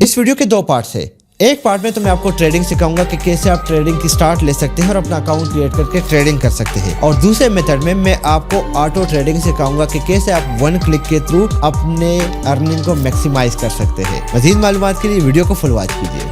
इस वीडियो के दो पार्ट्स है। एक पार्ट में तो मैं आपको ट्रेडिंग सिखाऊंगा कि कैसे आप ट्रेडिंग की स्टार्ट ले सकते हैं और अपना अकाउंट क्रिएट करके ट्रेडिंग कर सकते हैं, और दूसरे मेथड में मैं आपको ऑटो ट्रेडिंग सिखाऊंगा कि कैसे आप वन क्लिक के थ्रू अपने अर्निंग को मैक्सिमाइज कर सकते हैं। मजीद मालूमात के लिए वीडियो को फुल वॉच कीजिए।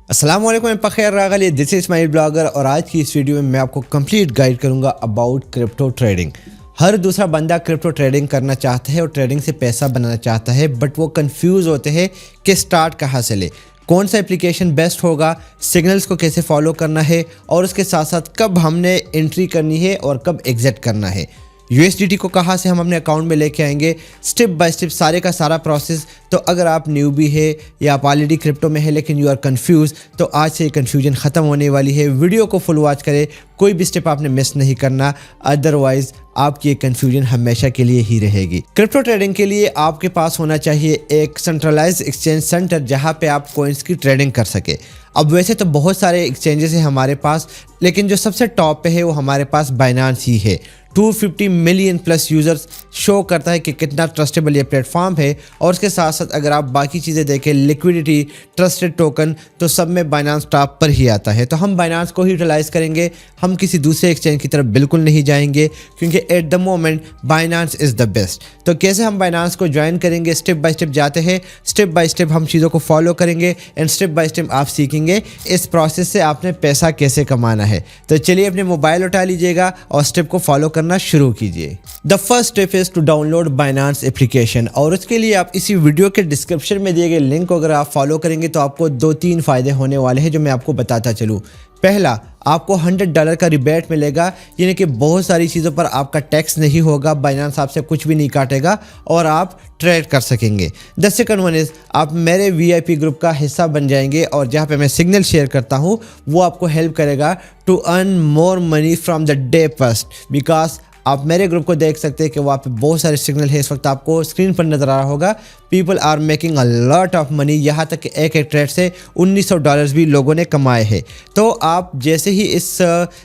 अस्सलाम वालेकुम, मैं पखेर रागली, दिस इज माय ब्लॉगर, और आज की इस वीडियो में मैं आपको कंप्लीट गाइड करूंगा अबाउट क्रिप्टो ट्रेडिंग। हर दूसरा बंदा क्रिप्टो ट्रेडिंग करना चाहता है और ट्रेडिंग से पैसा बनाना चाहता है, बट वो कंफ्यूज होते हैं कि स्टार्ट कहाँ से ले, कौन सा एप्लीकेशन बेस्ट होगा, सिग्नल्स को कैसे फॉलो करना है, और उसके साथ साथ कब हमने एंट्री करनी है और कब एग्जिट करना है, USDT को कहाँ से हम अपने अकाउंट में लेके आएंगे, स्टेप बाय स्टेप सारे का सारा प्रोसेस। तो अगर आप न्यूबी है या आप ऑलरेडी क्रिप्टो में है लेकिन यू आर कंफ्यूज, तो आज से ये कन्फ्यूजन ख़त्म होने वाली है। वीडियो को फुल वॉच करें, कोई भी स्टेप आपने मिस नहीं करना, अदरवाइज आपकी ये कन्फ्यूजन हमेशा के लिए ही रहेगी। क्रिप्टो ट्रेडिंग के लिए आपके पास होना चाहिए एक सेंट्रलाइज्ड एक्सचेंज सेंटर जहाँ पे आप कॉइन्स की ट्रेडिंग कर सके। अब वैसे तो बहुत सारे एक्सचेंजेस हैं हमारे पास, लेकिन जो सबसे टॉप पे है वो हमारे पास बाइनांस ही है। 250 मिलियन प्लस यूज़र्स शो करता है कि कितना ट्रस्टेबल ये प्लेटफॉर्म है, और उसके साथ साथ अगर आप बाकी चीज़ें देखें, लिक्विडिटी, ट्रस्टेड टोकन, तो सब में बाइनांस टॉप पर ही आता है। तो हम बाइनांस को ही यूटिलाइज़ करेंगे, हम किसी दूसरे एक्सचेंज की तरफ बिल्कुल नहीं जाएंगे, क्योंकि at the moment Binance is the best. तो कैसे हम बाइनांस को ज्वाइन करेंगे, स्टेप बाय स्टेप जाते हैं। स्टेप बाय स्टेप हम चीज़ों को फॉलो करेंगे एंड स्टेप बाय स्टेप आप सीखेंगे इस प्रोसेस से आपने पैसा कैसे कमाना है। तो चलिए अपने मोबाइल उठा लीजिएगा और स्टेप को फॉलो करना शुरू कीजिए। The first step is to download Binance application, और उसके लिए आप इसी वीडियो के डिस्क्रिप्शन में दिए गए लिंक को अगर आप फॉलो करेंगे तो आपको 2-3 फ़ायदे होने वाले हैं जो मैं आपको बताता चलूँ। पहला, आपको $100 का रिबेट मिलेगा, यानी कि बहुत सारी चीज़ों पर आपका टैक्स नहीं होगा, बाइनांस आपसे कुछ भी नहीं काटेगा और आप ट्रेड कर सकेंगे। द सेकंड वन इज़ आप मेरे VIP ग्रुप का हिस्सा बन जाएंगे, और जहाँ पे मैं सिग्नल शेयर करता हूँ वो आपको हेल्प करेगा to earn more money from the day first, because आप मेरे ग्रुप को देख सकते हैं कि वहाँ पे बहुत सारे सिग्नल है। इस वक्त आपको स्क्रीन पर नज़र आ रहा होगा, people are making a lot of money, यहाँ तक कि एक ट्रेड से $1900 भी लोगों ने कमाए हैं। तो आप जैसे ही इस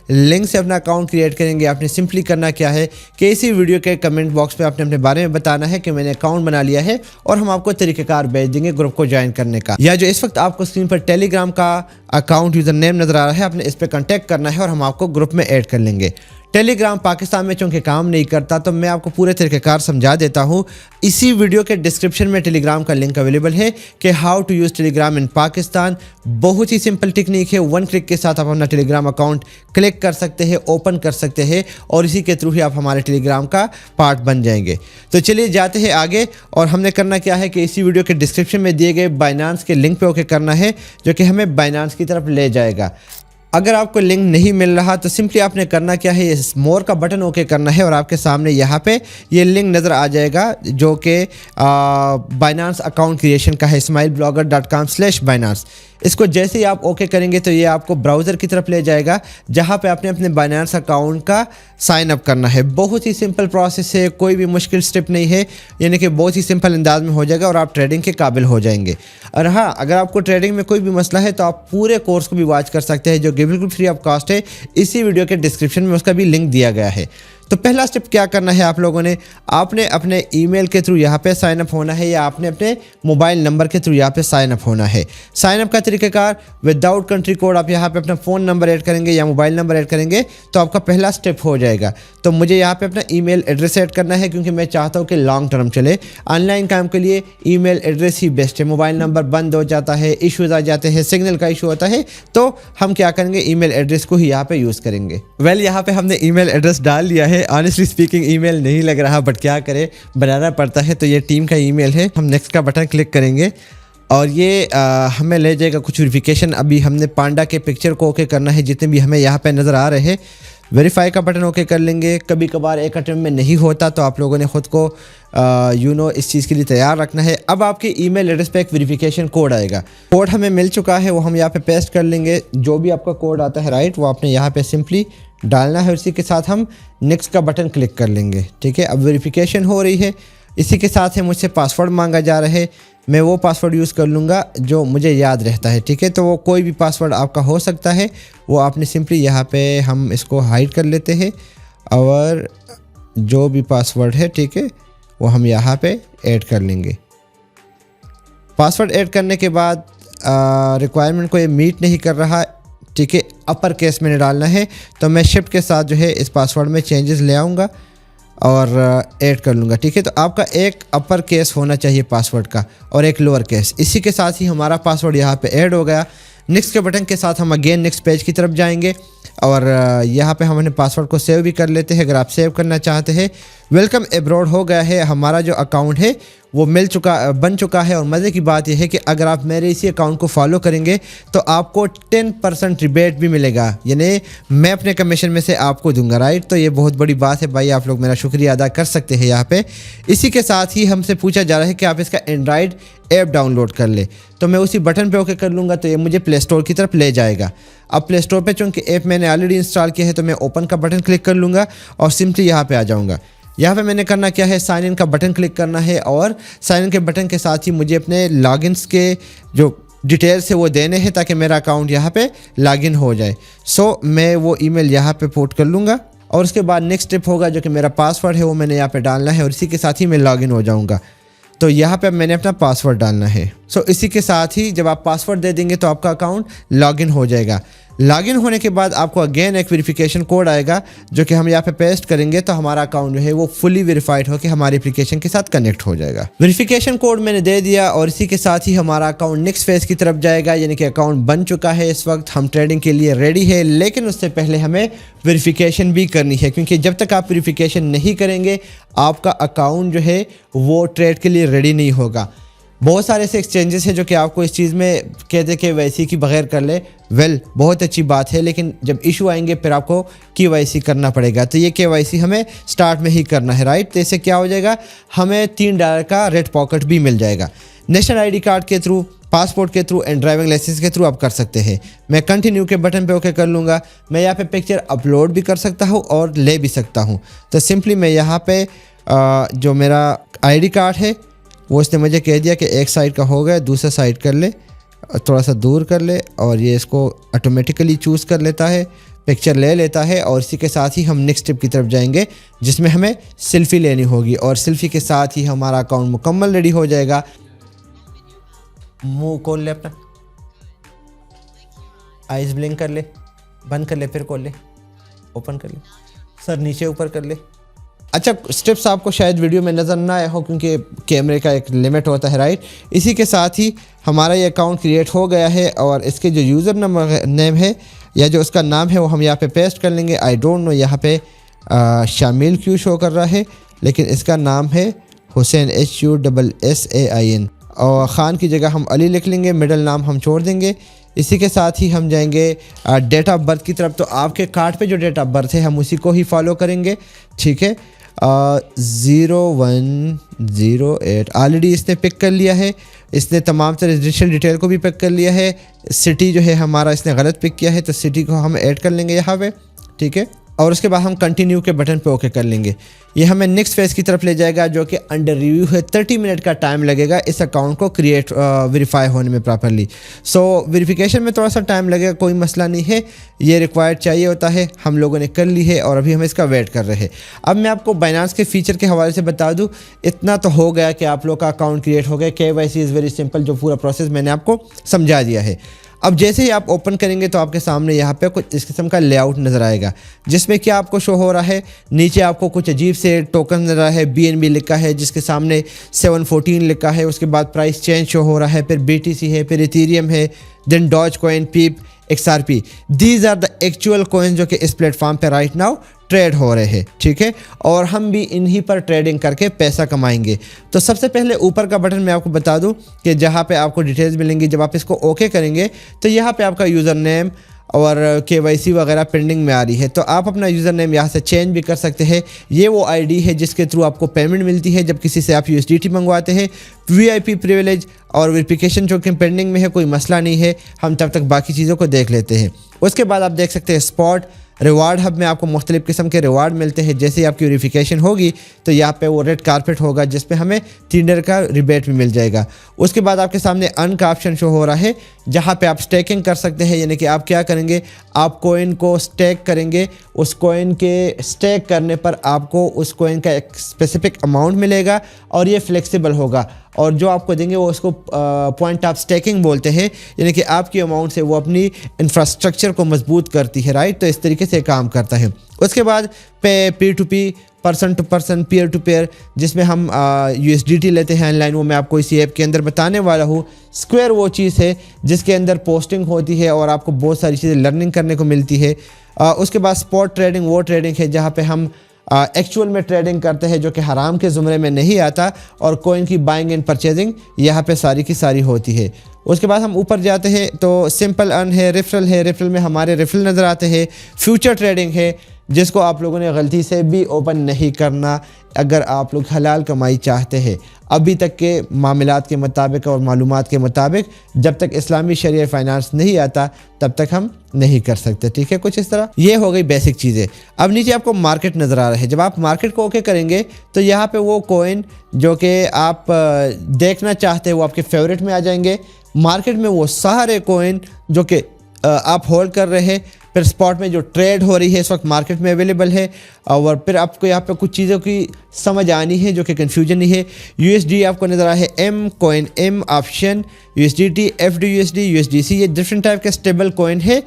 लिंक से अपना अकाउंट क्रिएट करेंगे, आपने सिंपली करना क्या है कि इसी वीडियो के कमेंट बॉक्स पे आपने अपने बारे में बताना है कि मैंने अकाउंट बना लिया है, और हम आपको तरीक़ेकार भेज देंगे ग्रुप को ज्वाइन करने का। या जो इस वक्त आपको स्क्रीन पर टेलीग्राम का अकाउंट यूज़र नेम नज़र आ रहा है, आपने इस पर कॉन्टैक्ट करना है और हम आपको ग्रुप में ऐड कर लेंगे। टेलीग्राम पाकिस्तान में चूँकि काम नहीं करता, तो मैं आपको पूरे तरीक़ेकार समझा देता हूँ। इसी वीडियो के डिस्क्रिप्शन में टेलीग्राम का लिंक अवेलेबल है कि हाउ टू यूज़ टेलीग्राम इन पाकिस्तान। बहुत ही सिंपल टेक्निक है, वन क्लिक के साथ आप अपना टेलीग्राम अकाउंट क्लिक कर सकते हैं, ओपन कर सकते हैं, और इसी के थ्रू ही आप हमारे टेलीग्राम का पार्ट बन जाएंगे। तो चलिए जाते हैं आगे, और हमने करना क्या है कि इसी वीडियो के डिस्क्रिप्शन में दिए गए बाइनांस के लिंक पे ओके करना है, जो कि हमें बाइनांस की तरफ ले जाएगा। अगर आपको लिंक नहीं मिल रहा तो सिंपली आपने करना क्या है, इस मोर का बटन ओके करना है, और आपके सामने यहाँ पे ये लिंक नज़र आ जाएगा जो कि बाइनांस अकाउंट क्रिएशन का है, ismailblogger.com/binance। इसको जैसे ही आप ओके करेंगे तो ये आपको ब्राउज़र की तरफ ले जाएगा, जहाँ पे आपने अपने बाइनांस अकाउंट का साइन अप करना है। बहुत ही सिंपल प्रोसेस है, कोई भी मुश्किल स्टेप नहीं है, यानी कि बहुत ही सिंपल अंदाज में हो जाएगा और आप ट्रेडिंग के काबिल हो जाएंगे। और हाँ, अगर आपको ट्रेडिंग में कोई भी मसला है तो आप पूरे कोर्स को भी वॉच कर सकते हैं, जो कि बिल्कुल फ्री ऑफ कॉस्ट है। इसी वीडियो के डिस्क्रिप्शन में उसका भी लिंक दिया गया है। तो पहला स्टेप क्या करना है आप लोगों ने, आपने अपने ईमेल के थ्रू यहाँ पे साइन अप होना है, या आपने अपने मोबाइल नंबर के थ्रू यहाँ पे साइन अप होना है। साइन अप का तरीक़ेकार, विदाउट कंट्री कोड आप यहाँ पे अपना फ़ोन नंबर ऐड करेंगे या मोबाइल नंबर ऐड करेंगे तो आपका पहला स्टेप हो जाएगा। तो मुझे यहाँ पे अपना ईमेल एड्रेस ऐड करना है, क्योंकि मैं चाहता हूँ कि लॉन्ग टर्म चले। ऑनलाइन काम के लिए ईमेल एड्रेस ही बेस्ट है, मोबाइल नंबर बंद हो जाता है, इश्यूज़ आ जाते हैं, सिग्नल का इशू होता है, तो हम क्या करेंगे, ईमेल एड्रेस को ही यहाँ पे यूज़ करेंगे। वेल, यहाँ पे हमने ईमेल एड्रेस डाल लिया है। ऑनेस्टली स्पीकिंग ईमेल नहीं लग रहा, बट क्या करें, बनाना पड़ता है। तो ये टीम का ईमेल है। हम नेक्स्ट का बटन क्लिक करेंगे और ये हमें ले जाएगा कुछ वेरिफिकेशन। अभी हमने पांडा के पिक्चर को ओके करना है, जितने भी हमें यहाँ पे नज़र आ रहे हैं। वेरीफाई का बटन ओके कर लेंगे। कभी कभार एक अटेम्प्ट में नहीं होता, तो आप लोगों ने ख़ुद को इस चीज़ के लिए तैयार रखना है। अब आपके ईमेल एड्रेस पे एक वेरिफिकेशन कोड आएगा। कोड हमें मिल चुका है, वो हम यहाँ पे पेस्ट कर लेंगे। जो भी आपका कोड आता है राइट, वो आपने यहाँ पे सिंपली डालना है। उसी के साथ हम नेक्स्ट का बटन क्लिक कर लेंगे। ठीक है, अब वेरिफिकेशन हो रही है। इसी के साथ है मुझसे पासवर्ड मांगा जा रहा है। मैं वो पासवर्ड यूज़ कर लूँगा जो मुझे याद रहता है। ठीक है, तो वो कोई भी पासवर्ड आपका हो सकता है, वो आपने सिंपली यहाँ पे हम इसको हाइड कर लेते हैं, और जो भी पासवर्ड है, ठीक है, वो हम यहाँ पे ऐड कर लेंगे। पासवर्ड ऐड करने के बाद रिक्वायरमेंट को ये मीट नहीं कर रहा, ठीक है, अपर केस मैंने डालना है, तो मैं शिफ्ट के साथ जो है इस पासवर्ड में चेंजेस ले आऊँगा और ऐड कर लूँगा, ठीक है। तो आपका एक अपर केस होना चाहिए पासवर्ड का और एक लोअर केस। इसी के साथ ही हमारा पासवर्ड यहाँ पे ऐड हो गया। नेक्स्ट के बटन के साथ हम अगेन नेक्स्ट पेज की तरफ जाएंगे और यहाँ पे हम अपने पासवर्ड को सेव भी कर लेते हैं। अगर आप सेव करना चाहते हैं, वेलकम एब्रॉड हो गया है, हमारा जो अकाउंट है वो बन चुका है। और मज़े की बात यह है कि अगर आप मेरे इसी अकाउंट को फॉलो करेंगे तो आपको 10% रिबेट भी मिलेगा, यानी मैं अपने कमीशन में से आपको दूंगा, राइट। तो ये बहुत बड़ी बात है भाई, आप लोग मेरा शुक्रिया अदा कर सकते हैं यहाँ पे। इसी के साथ ही हमसे पूछा जा रहा है कि आप इसका एंड्रॉयड ऐप डाउनलोड कर ले, तो मैं उसी बटन पे ओके कर लूँगा, तो ये मुझे प्ले स्टोर की तरफ ले जाएगा। अब प्ले स्टोर पे चूँकि ऐप मैंने ऑलरेडी इंस्टॉल किया है तो मैं ओपन का बटन क्लिक कर लूँगा और सिंपली यहाँ पे आ जाऊँगा। यहाँ पे मैंने करना क्या है, साइन इन का बटन क्लिक करना है और साइन इन के बटन के साथ ही मुझे अपने लॉगिन्स के जो डिटेल्स है वो देने हैं ताकि मेरा अकाउंट यहाँ पे लॉगिन हो जाए। सो मैं वो ईमेल यहाँ पे पोर्ट कर लूँगा और उसके बाद नेक्स्ट स्टेप होगा जो कि मेरा पासवर्ड है वो मैंने यहाँ पे डालना है और इसी के साथ ही मैं लॉगिन हो जाऊँगा। तो यहाँ पे मैंने अपना पासवर्ड डालना है। सो इसी के साथ ही जब आप पासवर्ड दे देंगे तो आपका अकाउंट लॉगिन हो जाएगा। लॉगिन होने के बाद आपको अगेन एक वेरिफिकेशन कोड आएगा जो कि हम यहाँ पे पेस्ट करेंगे तो हमारा अकाउंट जो है वो फुली वेरीफाइड होकर हमारी एप्लीकेशन के साथ कनेक्ट हो जाएगा। वेरिफिकेशन कोड मैंने दे दिया और इसी के साथ ही हमारा अकाउंट नेक्स्ट फेज की तरफ जाएगा, यानी कि अकाउंट बन चुका है, इस वक्त हम ट्रेडिंग के लिए रेडी है। लेकिन उससे पहले हमें वेरिफिकेशन भी करनी है, क्योंकि जब तक आप वेरिफिकेशन नहीं करेंगे आपका अकाउंट जो है वो ट्रेड के लिए रेडी नहीं होगा। बहुत सारे ऐसे एक्सचेंजेस हैं जो कि आपको इस चीज़ में कहते कि KYC की बगैर कर ले, बहुत अच्छी बात है, लेकिन जब इशू आएंगे फिर आपको KYC करना पड़ेगा। तो ये KYC हमें स्टार्ट में ही करना है, राइट। तो इससे क्या हो जाएगा, हमें $3 का रेड पॉकेट भी मिल जाएगा। नेशनल ID कार्ड के थ्रू, पासपोर्ट के थ्रू एंड ड्राइविंग लाइसेंस के थ्रू आप कर सकते हैं। मैं कंटिन्यू के बटन पे ओके कर लूँगा। मैं यहाँ पे पिक्चर अपलोड भी कर सकता हूँ और ले भी सकता हूँ। तो सिंपली मैं यहाँ पे जो मेरा ID कार्ड है वो इसने मुझे कह दिया कि एक साइड का हो गया, दूसरा साइड कर ले, थोड़ा सा दूर कर ले, और ये इसको ऑटोमेटिकली चूज़ कर लेता है, पिक्चर ले लेता है। और इसी के साथ ही हम नेक्स्ट स्टेप की तरफ जाएंगे जिसमें हमें सेल्फ़ी लेनी होगी और सेल्फ़ी के साथ ही हमारा अकाउंट मुकम्मल रेडी हो जाएगा। मुंह खोल ले अपना, आइज़ ब्लिंक कर ले, बंद कर ले, फिर खोल ले, ओपन कर ले, सर नीचे ऊपर कर ले। अच्छा, स्टेप्स आपको शायद वीडियो में नज़र ना आया हो क्योंकि कैमरे का एक लिमिट होता है, राइट। इसी के साथ ही हमारा ये अकाउंट क्रिएट हो गया है और इसके जो यूज़र नेम है या जो उसका नाम है वो हम यहाँ पे पेस्ट कर लेंगे। आई डोंट नो यहाँ पे शामिल क्यों शो कर रहा है, लेकिन इसका नाम है हुसैन HUSSAIN और ख़ान की जगह हम अली लिख लेंगे, मिडल नाम हम छोड़ देंगे। इसी के साथ ही हम जाएंगे डेट ऑफ बर्थ की तरफ। तो आपके कार्ड पे जो डेट ऑफ बर्थ है हम उसी को ही फॉलो करेंगे, ठीक है। 0108 ऑलरेडी इसने पिक कर लिया है, इसने तमाम तरह रजिस्ट्रेशन डिटेल को भी पिक कर लिया है। सिटी जो है हमारा इसने गलत पिक किया है तो सिटी को हम ऐड कर लेंगे यहाँ पे, ठीक है। और उसके बाद हम कंटिन्यू के बटन पे ओके कर लेंगे। ये हमें नेक्स्ट फेज़ की तरफ ले जाएगा जो कि अंडर रिव्यू है। 30 मिनट का टाइम लगेगा इस अकाउंट को वेरीफाई होने में प्रॉपरली। सो वेरिफिकेशन में थोड़ा सा टाइम लगेगा, कोई मसला नहीं है, ये रिक्वायर्ड चाहिए होता है, हम लोगों ने कर ली है और अभी हम इसका वेट कर रहे हैं। अब मैं आपको बाइनेंस के फीचर के हवाले से बता दूँ, इतना तो हो गया कि आप लोग का अकाउंट क्रिएट हो गया। KYC इज़ वेरी सिंपल, जो पूरा प्रोसेस मैंने आपको समझा दिया है। अब जैसे ही आप ओपन करेंगे तो आपके सामने यहाँ पे कुछ इस किस्म का लेआउट नज़र आएगा जिसमें क्या आपको शो हो रहा है, नीचे आपको कुछ अजीब से टोकन नज़र रहा है, BNB लिखा है जिसके सामने 714 लिखा है, उसके बाद प्राइस चेंज शो हो रहा है, फिर BTC है, फिर इथेरियम है, then Dogecoin, Pepe, XRP। These are the actual coin जो कि इस प्लेटफॉर्म पे राइट नाउ ट्रेड हो रहे हैं, ठीक है। और हम भी इन्हीं पर ट्रेडिंग करके पैसा कमाएंगे। तो सबसे पहले ऊपर का बटन मैं आपको बता दूं कि जहां पे आपको डिटेल्स मिलेंगी, जब आप इसको ओके करेंगे तो यहाँ पे आपका यूज़र नेम और KYC वगैरह पेंडिंग में आ रही है, तो आप अपना यूज़र नेम यहाँ से चेंज भी कर सकते हैं। ये वो ID है जिसके थ्रू आपको पेमेंट मिलती है जब किसी से आप USDT मंगवाते हैं। VIP प्रिविलेज और वेरिफिकेशन जो कि पेंडिंग में है, कोई मसला नहीं है, हम तब तक बाकी चीज़ों को देख लेते हैं। उसके बाद आप देख सकते हैं स्पॉट रिवार्ड हब में आपको मुख्तलिफ़ किस्म के रिवार्ड मिलते हैं। जैसे ही आपकी वेरिफिकेशन होगी तो यहाँ पे वो रेड कारपेट होगा जिस पे हमें $3 का रिबेट भी मिल जाएगा। उसके बाद आपके सामने अर्न का ऑप्शन शो हो रहा है, जहाँ पे आप स्टेकिंग कर सकते हैं। यानी कि आप क्या करेंगे, आप कॉइन को स्टेक करेंगे, उस कॉइन के स्टेक करने पर आपको उस कॉइन का एक स्पेसिफिक अमाउंट मिलेगा और ये फ्लेक्सिबल होगा, और जो आपको देंगे वो उसको पॉइंट ऑफ स्टेकिंग बोलते हैं। यानी कि आपकी अमाउंट से वो अपनी इंफ्रास्ट्रक्चर को मजबूत करती है, राइट। तो इस तरीके से काम करता है। उसके बाद peer to P, person to person, peer to peer, जिसमें हम USDT लेते हैं ऑनलाइन, वो मैं आपको इसी ऐप के अंदर बताने वाला हूँ। स्क्वायर वो चीज़ है जिसके अंदर पोस्टिंग होती है और आपको बहुत सारी चीज़ें लर्निंग करने को मिलती है। उसके बाद स्पॉट ट्रेडिंग वो ट्रेडिंग है जहाँ पे हम एक्चुअल में ट्रेडिंग करते हैं, जो कि हराम के ज़ुमरे में नहीं आता, और कॉइन की बाइंग एंड परचेजिंग यहाँ पे सारी की सारी होती है। उसके बाद हम ऊपर जाते हैं तो सिंपल अर्न है, रेफरल है, रेफरल में हमारे रेफरल नज़र आते हैं। फ्यूचर ट्रेडिंग है जिसको आप लोगों ने गलती से भी ओपन नहीं करना अगर आप लोग हलाल कमाई चाहते हैं। अभी तक के मामलात के मुताबिक और मालूमात के मुताबिक जब तक इस्लामी शरिया फाइनेंस नहीं आता तब तक हम नहीं कर सकते, ठीक है। कुछ इस तरह ये हो गई बेसिक चीज़ें। अब नीचे आपको मार्केट नज़र आ रहा है। जब आप मार्केट को ओके करेंगे तो यहाँ पे वो कॉइन जो कि आप देखना चाहते हैं वो आपके फेवरेट में आ जाएंगे। मार्केट में वो सारे कॉइन जो कि आप होल्ड कर रहे हैं, फिर स्पॉट में जो ट्रेड हो रही है इस वक्त मार्केट में अवेलेबल है, और फिर आपको यहाँ पे कुछ चीज़ों की समझ आनी है जो कि कन्फ्यूजन नहीं है। USD आपको नज़र आया है, M coin, M option, USDT, FDUSD, USDC, ये डिफरेंट टाइप के स्टेबल कॉइन है।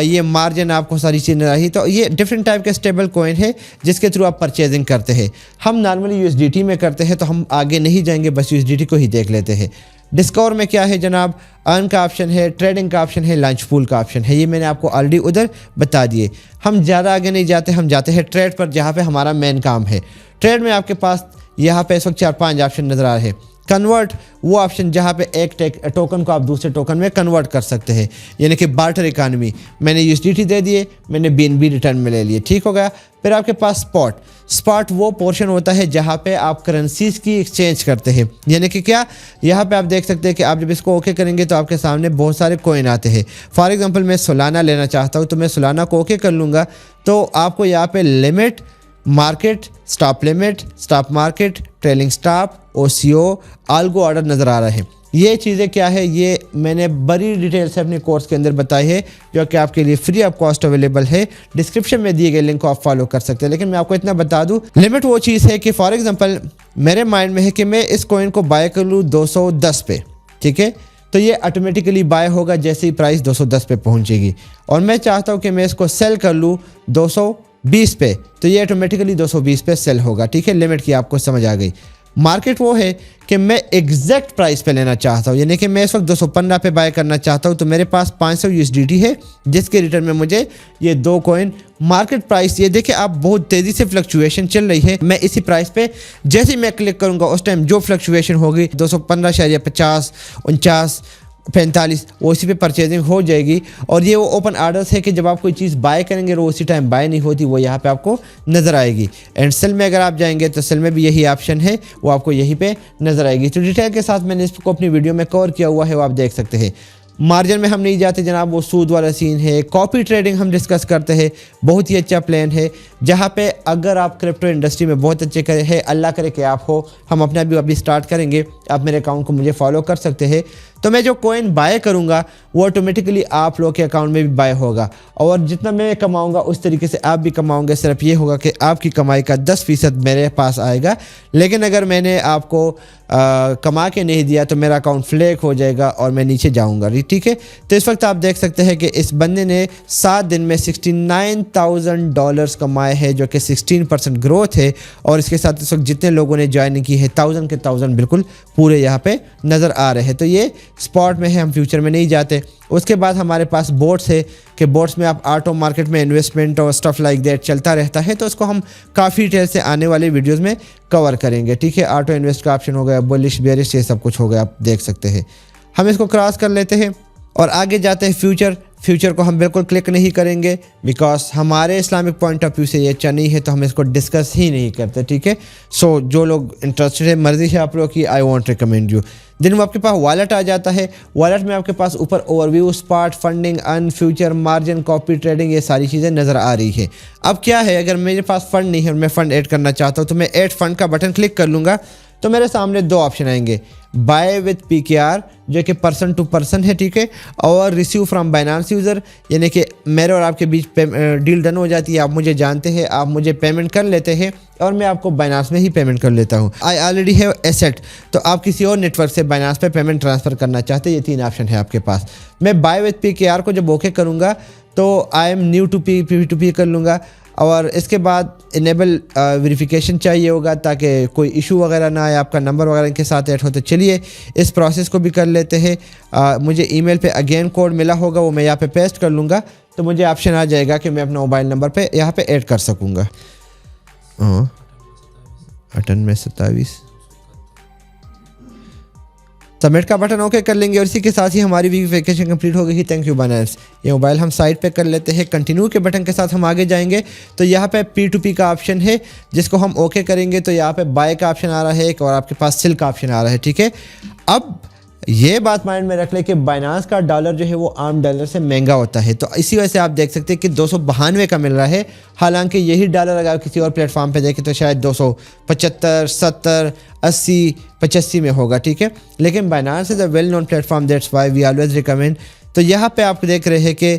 ये मार्जिन आपको सारी चीज़ नज़र आई, तो ये डिफरेंट टाइप के स्टेबल कॉइन है जिसके थ्रू आप परचेजिंग करते हैं। हम नॉर्मली USDT में करते हैं तो हम आगे नहीं जाएंगे, बस USDT को ही देख लेते हैं। डिस्कवर में क्या है जनाब, अर्न का ऑप्शन है, ट्रेडिंग का ऑप्शन है, लॉन्च पूल का ऑप्शन है। ये मैंने आपको ऑलरेडी उधर बता दिए। हम ज़्यादा आगे नहीं जाते, हम जाते हैं ट्रेड पर जहाँ पे हमारा मेन काम है। ट्रेड में आपके पास यहाँ पे इस वक्त 4-5 ऑप्शन नज़र आ रहे हैं। कन्वर्ट वो ऑप्शन जहाँ पे एक टोकन को आप दूसरे टोकन में कन्वर्ट कर सकते हैं, यानी कि बार्टर इकानमी। मैंने USDT दे दिए, मैंने BNB रिटर्न में ले लिए, ठीक हो गया। फिर आपके पास स्पॉट वो पोर्शन होता है जहाँ पे आप करेंसीज की एक्सचेंज करते हैं। यानी कि क्या, यहाँ पे आप देख सकते हैं कि आप जब इसको ओके करेंगे तो आपके सामने बहुत सारे कॉइन आते हैं। फॉर एग्जांपल मैं सोलाना लेना चाहता हूँ तो मैं सोलाना को ओके कर लूँगा तो आपको यहाँ पे limit, market, stop limit, stop market, trailing stop, OCO, algo order नज़र आ रहे हैं। ये चीज़ें क्या है, ये मैंने बड़ी डिटेल से अपने कोर्स के अंदर बताई है जो कि आपके लिए फ्री ऑफ कॉस्ट अवेलेबल है। डिस्क्रिप्शन में दिए गए लिंक को आप फॉलो कर सकते हैं। लेकिन मैं आपको इतना बता दूं, लिमिट वो चीज़ है कि फॉर एग्जांपल मेरे माइंड में है कि मैं इस कॉइन को बाय कर लूँ 210 पे, ठीक है, तो ये ऑटोमेटिकली बाय होगा जैसे ही प्राइस 210 पे पहुँचेगी। और मैं चाहता हूँ कि मैं इसको सेल कर लूँ 220 पे, तो ये ऑटोमेटिकली 220 पे सेल होगा, ठीक है। लिमिट की आपको समझ आ गई। मार्केट वो है कि मैं एग्जैक्ट प्राइस पे लेना चाहता हूँ, यानी कि मैं इस वक्त 215 पे बाय करना चाहता हूँ तो मेरे पास 500 USDT है जिसके रिटर्न में मुझे ये 2 कॉइन मार्केट प्राइस, ये देखिए आप बहुत तेज़ी से फ्लक्चुएशन चल रही है। मैं इसी प्राइस पे जैसे ही मैं क्लिक करूँगा उस टाइम जो फ्लक्चुएशन होगी 215.50, 49, 45 वो उसी पे परचेजिंग हो जाएगी। और ये वो ओपन आर्डर्स है कि जब आप कोई चीज़ बाय करेंगे वो उसी टाइम बाय नहीं होती, वो यहाँ पे आपको नज़र आएगी। एंड सेल में अगर आप जाएंगे तो सेल में भी यही ऑप्शन है, वो आपको यहीं पे नज़र आएगी। तो डिटेल के साथ मैंने इसको अपनी वीडियो में कवर किया हुआ है, वो आप देख सकते हैं। मार्जिन में हम नहीं जाते जनाब, वो सूद वाला सीन है। कॉपी ट्रेडिंग हम डिस्कस करते हैं, बहुत ही अच्छा प्लान है जहाँ पे अगर आप क्रिप्टो इंडस्ट्री में बहुत अच्छे करे है, अल्लाह करे कि आप हो, हम अपना भी अभी स्टार्ट करेंगे। आप मेरे अकाउंट को मुझे फॉलो कर सकते हैं। तो मैं जो कॉइन बाय करूँगा वो ऑटोमेटिकली आप लोग के अकाउंट में भी बाय होगा, और जितना मैं कमाऊँगा उस तरीके से आप भी कमाओगे। सिर्फ ये होगा कि आपकी कमाई का 10% मेरे पास आएगा, लेकिन अगर मैंने आपको कमा के नहीं दिया तो मेरा अकाउंट फ्लैग हो जाएगा और मैं नीचे जाऊँगा, ठीक है। तो इस वक्त आप देख सकते हैं कि इस बंदे ने 7 दिन में $69,000 कमाए हैं, जो कि 16% ग्रोथ है। और इसके साथ इस वक्त जितने लोगों ने ज्वाइन की है 1000 के 1000 बिल्कुल पूरे यहाँ पे नज़र आ रहे हैं। तो ये स्पॉट में है, हम फ्यूचर में नहीं जाते। उसके बाद हमारे पास बोट्स है कि बोट्स में आप ऑटो मार्केट में इन्वेस्टमेंट और स्टफ लाइक दैट चलता रहता है, तो उसको हम काफ़ी डिटेल से आने वाले वीडियोस में कवर करेंगे, ठीक है। ऑटो इन्वेस्ट का ऑप्शन हो गया, बुलिश बेरिश, ये सब कुछ हो गया, आप देख सकते हैं। हम इसको क्रॉस कर लेते हैं और आगे जाते हैं। फ्यूचर को हम बिल्कुल क्लिक नहीं करेंगे बिकॉज हमारे इस्लामिक पॉइंट ऑफ व्यू से ये अच्छा नहीं है, तो हम इसको डिस्कस ही नहीं करते, ठीक है। सो जो लोग इंटरेस्टेड है, मर्जी है आप लोग की, आई वॉन्ट रिकमेंड यू। दिन में आपके पास वॉलेट आ जाता है। वॉलेट में आपके पास ऊपर overview, spot, funding, earn, future, margin, copy trading, ये सारी चीज़ें नज़र आ रही है। अब क्या है, अगर मेरे पास फंड नहीं है और मैं फ़ंड ऐड करना चाहता हूँ तो मैं ऐड फंड का बटन क्लिक कर लूँगा। तो मेरे सामने दो ऑप्शन आएंगे, बाय विद PKR जो कि पर्सन टू पर्सन है, ठीक है, और रिसीव फ्रॉम बाइनांस यूज़र, यानी कि मेरे और आपके बीच डील डन हो जाती है, आप मुझे जानते हैं, आप मुझे पेमेंट कर लेते हैं और मैं आपको बाइनांस में ही पेमेंट कर लेता हूँ। आई ऑलरेडी हैव एसेट, तो आप किसी और नेटवर्क से बाइनांस पे पेमेंट ट्रांसफ़र करना चाहते हैं, ये 3 ऑप्शन है आपके पास। मैं बाय विद PKR को जब ओके करूँगा तो I am new to P2P कर लूँगा और इसके बाद इनेबल वेरिफिकेशन चाहिए होगा ताकि कोई इशू वगैरह ना आए, आपका नंबर वगैरह इनके साथ ऐड हो। तो चलिए इस प्रोसेस को भी कर लेते हैं। मुझे ईमेल पे अगेन कोड मिला होगा, वो मैं यहाँ पे पेस्ट कर लूँगा तो मुझे ऑप्शन आ जाएगा कि मैं अपना मोबाइल नंबर पे यहाँ पे ऐड कर सकूँगा। 9827 सबमिट का बटन ओके कर लेंगे और इसी के साथ ही हमारी वेरिफिकेशन कंप्लीट हो गई ही। Thank you Binance. ये मोबाइल हम साइड पे कर लेते हैं। कंटिन्यू के बटन के साथ हम आगे जाएंगे तो यहाँ पे P2P का ऑप्शन है जिसको हम ओके करेंगे तो यहाँ पे बाय का ऑप्शन आ रहा है एक और आपके पास सेल का ऑप्शन आ रहा है, ठीक है। अब ये बात माइंड में रख ले कि बाइनांस का डॉलर जो है वो आम डॉलर से महंगा होता है, तो इसी वजह से आप देख सकते हैं कि 292 का मिल रहा है। हालांकि यही डॉलर अगर किसी और प्लेटफॉर्म पे देखें तो शायद 275, 70, 80, 85 में होगा, ठीक है। लेकिन Binance is a well known platform, that's why we always recommend. तो यहाँ पे आप देख रहे हैं कि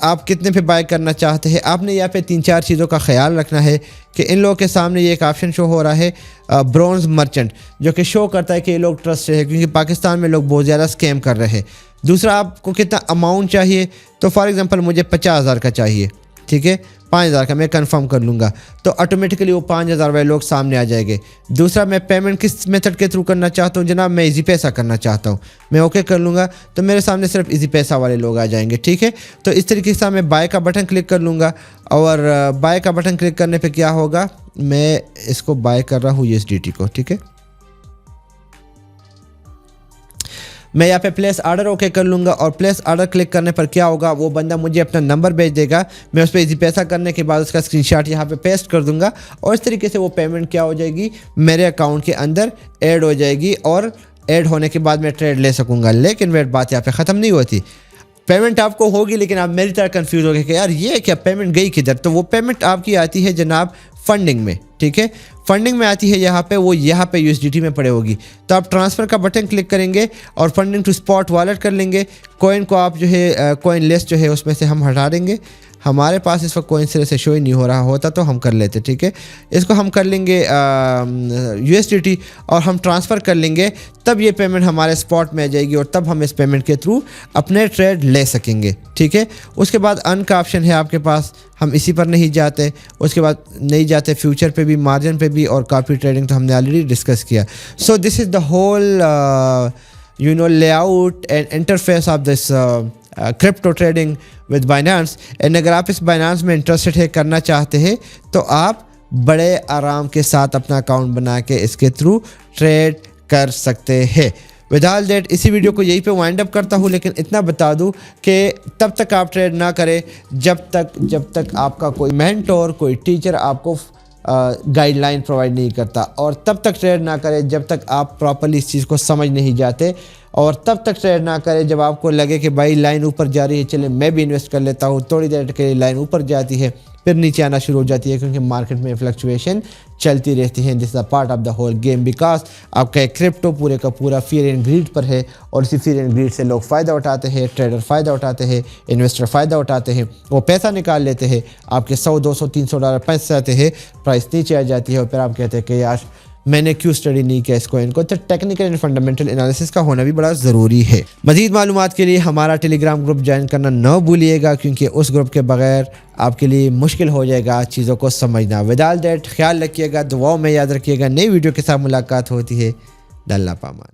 आप कितने पे बाय करना चाहते हैं। आपने यहाँ पे 3-4 चीज़ों का ख्याल रखना है कि इन लोगों के सामने ये एक ऑप्शन शो हो रहा है ब्रॉन्ज मर्चेंट, जो कि शो करता है कि ये लोग ट्रस्ट है, क्योंकि पाकिस्तान में लोग बहुत ज़्यादा स्कैम कर रहे हैं। दूसरा, आपको कितना अमाउंट चाहिए, तो फॉर एग्जांपल मुझे 50,000 का चाहिए, ठीक है, 5,000 का मैं कंफर्म कर लूँगा तो ऑटोमेटिकली वो 5,000 वाले लोग सामने आ जाएंगे। दूसरा, मैं पेमेंट किस मेथड के थ्रू करना चाहता हूँ, जनाब मैं इजी पैसा करना चाहता हूँ, मैं ओके कर लूँगा तो मेरे सामने सिर्फ इजी पैसा वाले लोग आ जाएंगे, ठीक है। तो इस तरीके से मैं बाय का बटन क्लिक कर लूँगा और बाय का बटन क्लिक करने पर क्या होगा, मैं इसको बाय कर रहा हूँ USDT को, ठीक है। मैं यहाँ पे प्लेस ऑर्डर ओके कर लूँगा और प्लेस ऑर्डर क्लिक करने पर क्या होगा, वो बंदा मुझे अपना नंबर भेज देगा, मैं उस पर इजी पैसा करने के बाद उसका स्क्रीनशॉट यहाँ पे पेस्ट कर दूँगा और इस तरीके से वो पेमेंट क्या हो जाएगी, मेरे अकाउंट के अंदर ऐड हो जाएगी और ऐड होने के बाद मैं ट्रेड ले सकूँगा। लेकिन वेट, बात यहाँ पे ख़त्म नहीं होती। पेमेंट आपको होगी लेकिन आप मेरी तरह कंफ्यूज हो गए कि यार ये क्या, पेमेंट गई किधर। तो वो पेमेंट आपकी आती है जनाब फंडिंग में, ठीक है, फंडिंग में आती है यहाँ पे, वो यहाँ पे USDT में पड़े होगी। तो आप ट्रांसफ़र का बटन क्लिक करेंगे और फंडिंग टू स्पॉट वॉलेट कर लेंगे। कॉइन को आप जो है कॉइन लिस्ट जो है उसमें से हम हटा देंगे। हमारे पास इस वक्त कॉइन सिरे से शो ही नहीं हो रहा होता तो हम कर लेते, ठीक है। इसको हम कर लेंगे USDT और हम ट्रांसफ़र कर लेंगे, तब ये पेमेंट हमारे स्पॉट में आ जाएगी और तब हम इस पेमेंट के थ्रू अपने ट्रेड ले सकेंगे, ठीक है। उसके बाद अन का ऑप्शन है आपके पास, हम इसी पर नहीं जाते। उसके बाद नहीं जाते फ्यूचर पे भी, मार्जिन पे भी, और कॉपी ट्रेडिंग तो हमने ऑलरेडी डिस्कस किया। So this is the whole layout and interface of this crypto trading with Binance. And अगर आप इस बाइनांस में इंटरेस्टेड है, करना चाहते हैं, तो आप बड़े आराम के साथ अपना अकाउंट बना के इसके थ्रू ट्रेड कर सकते हैं। विद ऑल दैट, इसी वीडियो को यहीं पे वाइंड अप करता हूँ, लेकिन इतना बता दूँ कि तब तक आप ट्रेड ना करें जब तक आपका कोई मेंटोर, कोई टीचर आपको गाइडलाइन प्रोवाइड नहीं करता, और तब तक ट्रेड ना करें जब तक आप प्रॉपर्ली इस चीज़ को समझ नहीं जाते, और तब तक ट्रेड ना करें जब आपको लगे कि भाई लाइन ऊपर जा रही है, चले मैं भी इन्वेस्ट कर लेता हूँ। थोड़ी देर के लिए लाइन ऊपर जाती है, फिर नीचे आना शुरू हो जाती है, क्योंकि मार्केट में फ्लक्चुएशन चलती रहती है। This is a part of the whole game, because आपका क्रिप्टो पूरे का पूरा फियर एंड ग्रीड पर है, और इसी फियर एंड ग्रीड से लोग फ़ायदा उठाते हैं, ट्रेडर फ़ायदा उठाते हैं, इन्वेस्टर फ़ायदा उठाते हैं। वो पैसा निकाल लेते हैं, आपके $100, $200, $300 पैसे आते हैं, प्राइस नीचे आ जाती है, और फिर आप कहते हैं कि यार मैंने क्यों स्टडी नहीं किया इस कॉइन को। तो टेक्निकल एंड फंडामेंटल एनालिसिस का होना भी बड़ा ज़रूरी है। मज़ीद मालूमात के लिए हमारा टेलीग्राम ग्रुप ज्वाइन करना न भूलिएगा, क्योंकि उस ग्रुप के बगैर आपके लिए मुश्किल हो जाएगा चीज़ों को समझना। विद ऑल दैट, ख्याल रखिएगा, दुआओं में याद रखिएगा। नई वीडियो के साथ मुलाकात होती है। अल्लाह पामान।